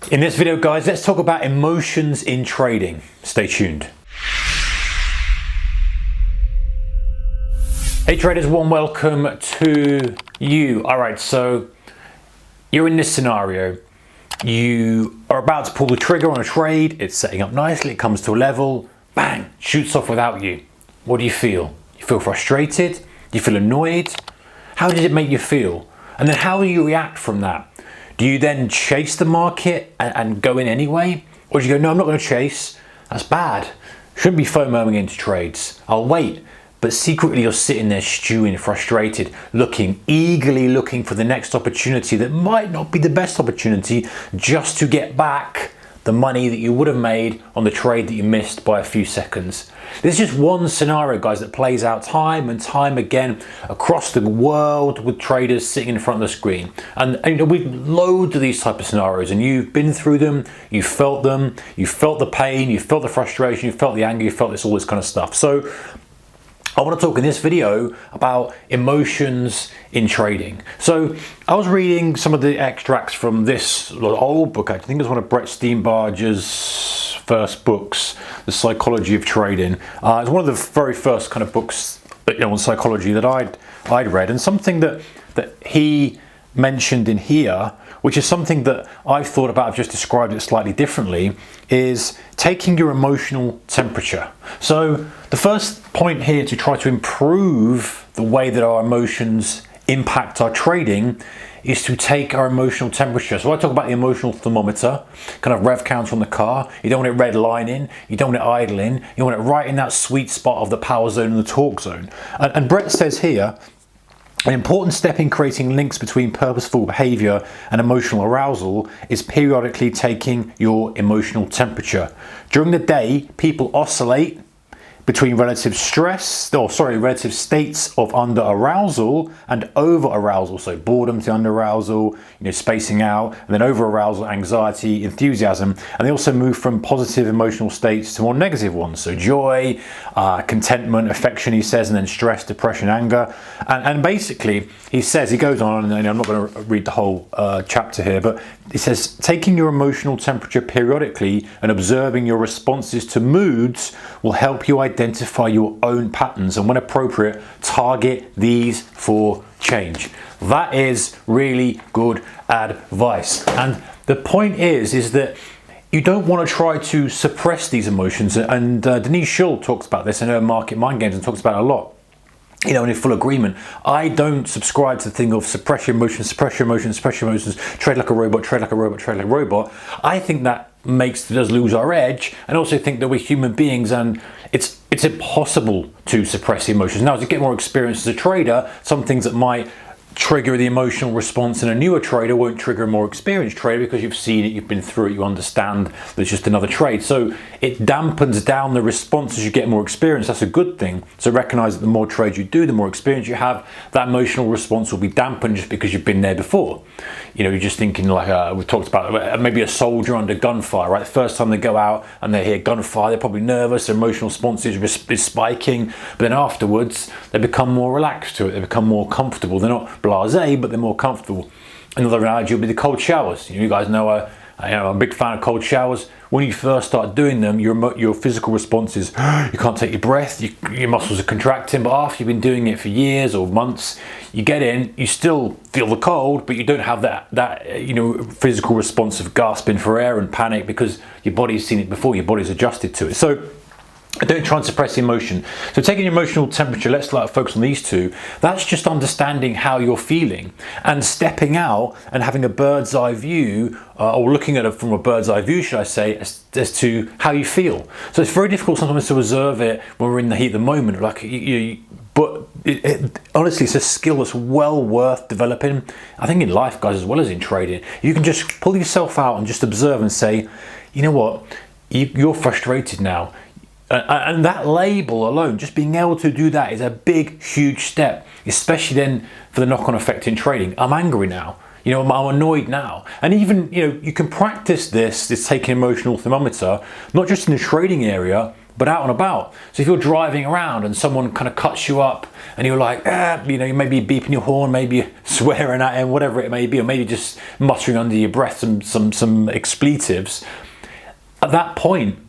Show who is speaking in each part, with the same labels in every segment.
Speaker 1: In this video, guys, let's talk about emotions in trading. Stay tuned. Hey traders, warm welcome to you. All right, so you're in this scenario. You are about to pull the trigger on a trade. It's setting up nicely. It comes to a level, bang, shoots off without you. What do you feel? You feel frustrated? Do you feel annoyed? How did it make you feel? And then how do you react from that? Do you then chase the market and go in anyway? Or do you go, no, I'm not going to chase. That's bad. Shouldn't be FOMO'ing into trades. I'll wait. But secretly you're sitting there stewing, frustrated, eagerly looking for the next opportunity that might not be the best opportunity, just to get back the money that you would have made on the trade that you missed by a few seconds. This is just one scenario, guys, that plays out time and time again across the world with traders sitting in front of the screen. And you know, we've loads of these type of scenarios, and you've been through them, you felt the pain, you felt the frustration, you felt the anger, you felt all this kind of stuff. So I want to talk in this video about emotions in trading. So I was reading some of the extracts from this old book. I think it was one of Brett Steenbarger's first books, The Psychology of Trading. It's one of the very first kind of books, on psychology that I'd read, and something that he mentioned in here, which is something that I've thought about, I've just described it slightly differently, is taking your emotional temperature. So the first point here to try to improve the way that our emotions impact our trading is to take our emotional temperature. So I talk about the emotional thermometer, kind of rev counter on the car. You don't want it redlining, you don't want it idling, you want it right in that sweet spot of the power zone and the torque zone. And Brett says here, an important step in creating links between purposeful behavior and emotional arousal is periodically taking your emotional temperature. During the day, people oscillate between relative states of under arousal and over arousal. So boredom to under arousal, spacing out, and then over arousal, anxiety, enthusiasm. And they also move from positive emotional states to more negative ones. So joy, contentment, affection, he says, and then stress, depression, anger. And basically, he goes on, and I'm not going to read the whole chapter here, but he says, taking your emotional temperature periodically and observing your responses to moods will help you identify your own patterns, and when appropriate, target these for change. That is really good advice. And the point is that you don't want to try to suppress these emotions. And Denise Schull talks about this in her Market Mind Games and talks about it a lot. And in full agreement. I don't subscribe to the thing of suppress your emotions, trade like a robot, trade like a robot, trade like a robot. I think that makes us lose our edge, and also think that we're human beings and it's impossible to suppress emotions. Now, as you get more experience as a trader, some things that might trigger the emotional response in a newer trader won't trigger a more experienced trader, because you've seen it, you've been through it, you understand that it's just another trade. So it dampens down the response as you get more experience. That's a good thing. So recognize that the more trades you do, the more experience you have, that emotional response will be dampened just because you've been there before. You're just thinking like we've talked about maybe a soldier under gunfire, right? The first time they go out and they hear gunfire, they're probably nervous, their emotional response is spiking, but then afterwards they become more relaxed to it, they become more comfortable. They're not blasé, but they're more comfortable. Another analogy would be the cold showers. You guys know I'm a big fan of cold showers. When you first start doing them, your physical response is you can't take your breath, your muscles are contracting. But after you've been doing it for years or months, you get in, you still feel the cold, but you don't have that physical response of gasping for air and panic, because your body's seen it before, your body's adjusted to it. So don't try and suppress the emotion. So taking your emotional temperature, let's focus on these two. That's just understanding how you're feeling and stepping out and having a bird's eye view, or looking at it from a bird's eye view, should I say, as to how you feel. So it's very difficult sometimes to observe it when we're in the heat of the moment. But honestly, it's a skill that's well worth developing. I think in life, guys, as well as in trading, you can just pull yourself out and just observe and say, you know what, you're frustrated now. And that label alone, just being able to do that, is a big, huge step, especially then for the knock-on effect in trading. I'm angry now. You know, I'm annoyed now. And even, you know, you can practice this taking emotional thermometer, not just in the trading area, but out and about. So if you're driving around and someone kind of cuts you up and you're like, you know, you may be beeping your horn, maybe you're swearing at him, whatever it may be, or maybe just muttering under your breath some expletives. At that point,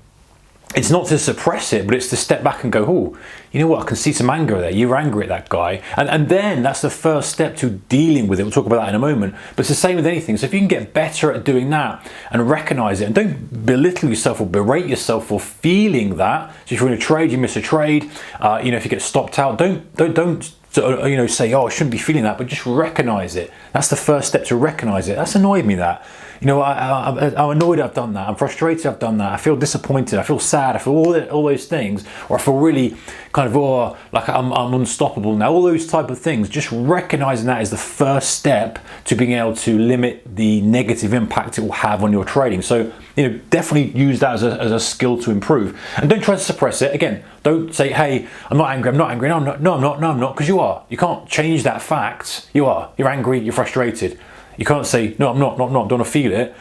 Speaker 1: it's not to suppress it, but it's to step back and go, oh, you know what, I can see some anger there. You're angry at that guy. And then that's the first step to dealing with it. We'll talk about that in a moment. But it's the same with anything. So if you can get better at doing that and recognize it, and don't belittle yourself or berate yourself for feeling that. So if you're in a trade, you miss a trade, you know, if you get stopped out, don't you know, say, oh, I shouldn't be feeling that, but just recognize it. That's the first step, to recognize it. That's annoyed me, that. You know, I'm annoyed I've done that. I'm frustrated I've done that. I feel disappointed. I feel sad. I feel all those things. Or I feel really kind of, oh, like I'm unstoppable now. All those type of things. Just recognizing that is the first step to being able to limit the negative impact it will have on your trading. So, you know, definitely use that as a skill to improve. And don't try to suppress it. Again, don't say, hey, I'm not angry. No, I'm not, because you are. You can't change that fact. You are. You're angry. You're frustrated. You can't say, no, I'm not, don't want to feel it.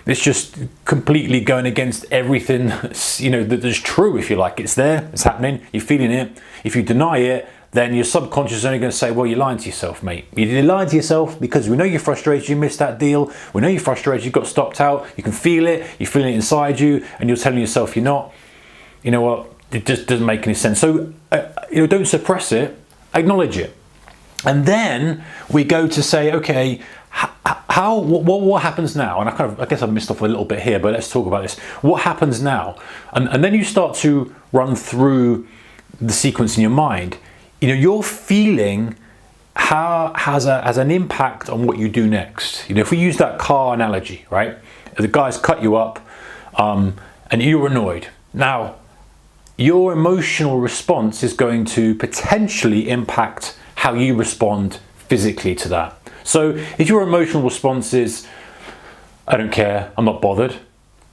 Speaker 1: It's just completely going against everything, you know, that is true, if you like. It's there, it's happening, you're feeling it. If you deny it, then your subconscious is only going to say, well, you're lying to yourself, mate. You're lying to yourself because we know you're frustrated, you missed that deal. We know you're frustrated, you got stopped out. You can feel it, you're feeling it inside you, and you're telling yourself you're not. You know what, it just doesn't make any sense. So, you know, don't suppress it, acknowledge it. And then we go to say, okay, what happens now? And I guess I've missed off a little bit here, but let's talk about this. What happens now? And then you start to run through the sequence in your mind. You know, your feeling has an impact on what you do next. You know, if we use that car analogy, right? The guy's cut you up, and you're annoyed. Now, your emotional response is going to potentially impact how you respond physically to that. So if your emotional response is, I don't care, I'm not bothered,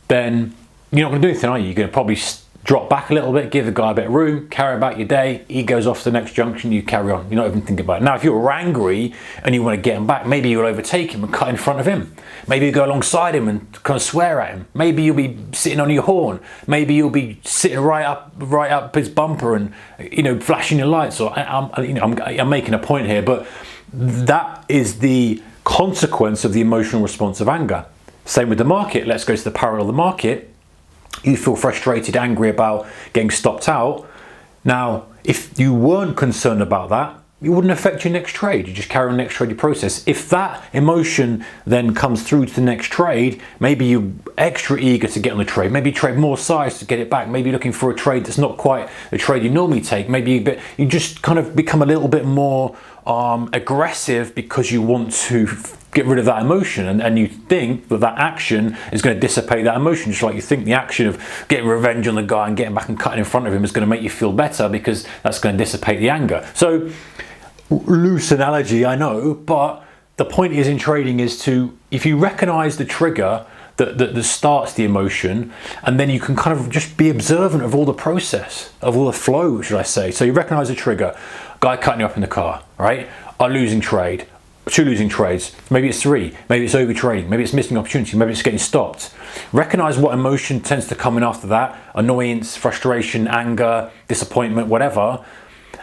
Speaker 1: then you're not going to do anything, are you? You're going to probably drop back a little bit, give the guy a bit of room, carry about your day, he goes off to the next junction, you carry on. You're not even thinking about it. Now, if you're angry and you want to get him back, maybe you'll overtake him and cut in front of him. Maybe you go alongside him and kind of swear at him. Maybe you'll be sitting on your horn. Maybe you'll be sitting right up his bumper and, you know, flashing your lights. Or I'm making a point here, but that is the consequence of the emotional response of anger. Same with the market. Let's go to the parallel of the market. You feel frustrated, angry about getting stopped out. Now, if you weren't concerned about that, it wouldn't affect your next trade. You just carry on the next trading process. If that emotion then comes through to the next trade, maybe you're extra eager to get on the trade. Maybe you trade more size to get it back. Maybe you're looking for a trade that's not quite the trade you normally take. Maybe you just kind of become a little bit more aggressive because you want to get rid of that emotion, and you think that action is going to dissipate that emotion, just like you think the action of getting revenge on the guy and getting back and cutting in front of him is going to make you feel better because that's going to dissipate the anger. So, loose analogy, I know, but the point is in trading is to, if you recognize the trigger that starts the emotion, and then you can kind of just be observant of all the process, of all the flow, should I say. So you recognize the trigger, guy cutting you up in the car, right? A losing trade, 2 losing trades, maybe it's 3, maybe it's over trading, maybe it's missing opportunity, maybe it's getting stopped. Recognize what emotion tends to come in after that: annoyance, frustration, anger, disappointment, whatever,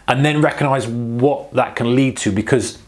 Speaker 1: and then recognize what that can lead to, because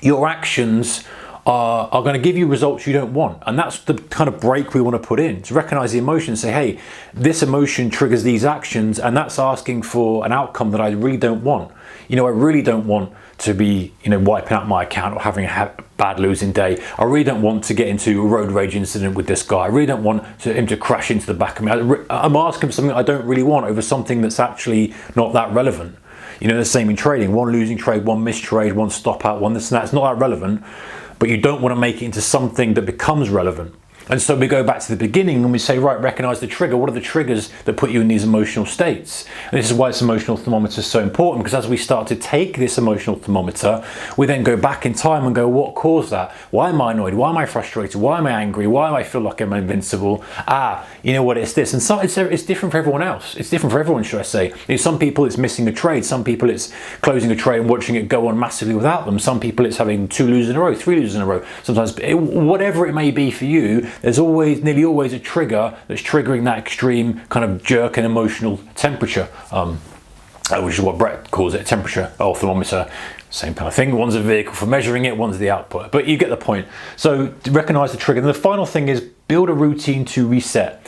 Speaker 1: your actions are going to give you results you don't want. And that's the kind of break we want to put in, to recognize the emotion, say, hey, this emotion triggers these actions, and that's asking for an outcome that I really don't want. You know, I really don't want to be, you know, wiping out my account or having a bad losing day. I really don't want to get into a road rage incident with this guy. I really don't want him to crash into the back of me. I'm asking for something I don't really want over something that's actually not that relevant. You know, the same in trading. 1 losing trade, 1 missed trade, 1 stop out, 1 this and that. It's not that relevant, but you don't want to make it into something that becomes relevant. And so we go back to the beginning and we say, right, recognize the trigger. What are the triggers that put you in these emotional states? And this is why this emotional thermometer is so important, because as we start to take this emotional thermometer, we then go back in time and go, what caused that? Why am I annoyed? Why am I frustrated? Why am I angry? Why do I feel like I'm invincible? You know what, it's this. And so it's different for everyone else. It's different for everyone, should I say. Some people it's missing a trade. Some people it's closing a trade and watching it go on massively without them. Some people it's having 2 losses in a row, 3 losses in a row. Sometimes, whatever it may be for you, there's nearly always a trigger that's triggering that extreme kind of jerk and emotional temperature, which is what Brett calls it, a temperature or thermometer. Same kind of thing. One's a vehicle for measuring it, one's the output. But you get the point. So recognize the trigger. And the final thing is build a routine to reset.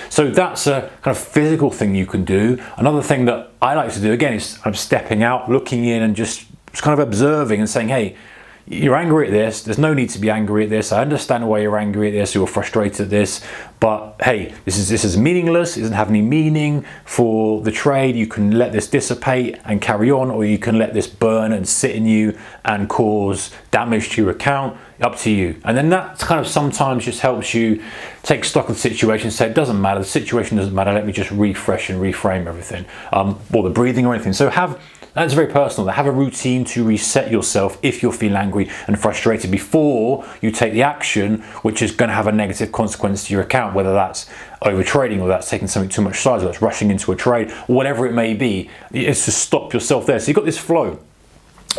Speaker 1: So that's a kind of physical thing you can do. Another thing that I like to do, again, is I'm stepping out, looking in and just kind of observing and saying, hey, you're angry at this. There's no need to be angry at this. I understand why you're angry at this. You're frustrated at this. But hey, this is meaningless. It doesn't have any meaning for the trade. You can let this dissipate and carry on, or you can let this burn and sit in you and cause damage to your account. Up to you. And then that kind of sometimes just helps you take stock of the situation, say it doesn't matter, the situation doesn't matter, let me just refresh and reframe everything, or the breathing or anything. So that's very personal. Have a routine to reset yourself if you're feeling angry and frustrated before you take the action, which is going to have a negative consequence to your account, whether that's over trading or that's taking something too much size or that's rushing into a trade, whatever it may be. It's to stop yourself there. So you've got this flow.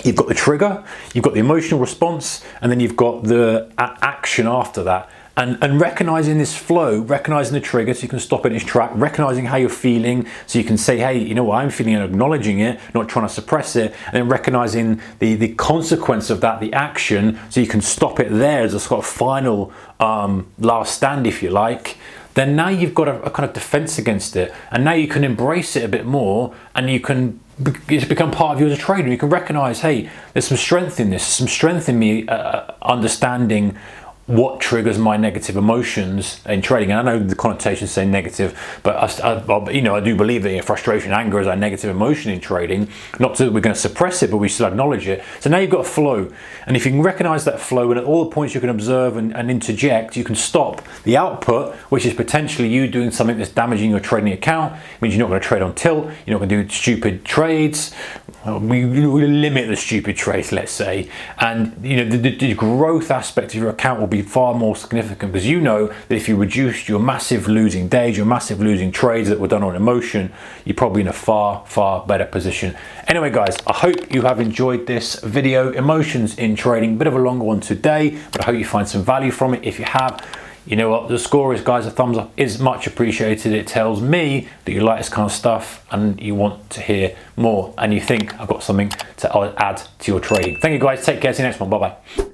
Speaker 1: You've got the trigger, you've got the emotional response, and then you've got the action after that. And recognizing this flow, recognizing the trigger so you can stop it in its track, recognizing how you're feeling so you can say, hey, you know what I'm feeling, and acknowledging it, not trying to suppress it, and then recognizing the consequence of that, the action, so you can stop it there as a sort of final last stand, if you like. Then now you've got a kind of defense against it, and now you can embrace it a bit more, and it's become part of you as a trader. You can recognize, hey, there's some strength in this, some strength in me understanding what triggers my negative emotions in trading. And I know the connotations say negative, but I do believe that frustration, anger is our negative emotion in trading. Not that we're going to suppress it, but we still acknowledge it. So now you've got a flow, and if you can recognize that flow, and at all the points you can observe and interject, you can stop the output, which is potentially you doing something that's damaging your trading account. It means you're not going to trade on tilt, you're not going to do stupid trades. We limit the stupid trades, let's say, and the growth aspect of your account will be far more significant, because you know that if you reduced your massive losing days, your massive losing trades that were done on emotion, you're probably in a far better position. Anyway guys, I hope you have enjoyed this video, emotions in trading. Bit of a longer one today, but I hope you find some value from it. If you have, you know what the score is, guys. A thumbs up is much appreciated. It tells me that you like this kind of stuff and you want to hear more, and you think I've got something to add to your trading. Thank you guys, take care, see you next one, bye bye.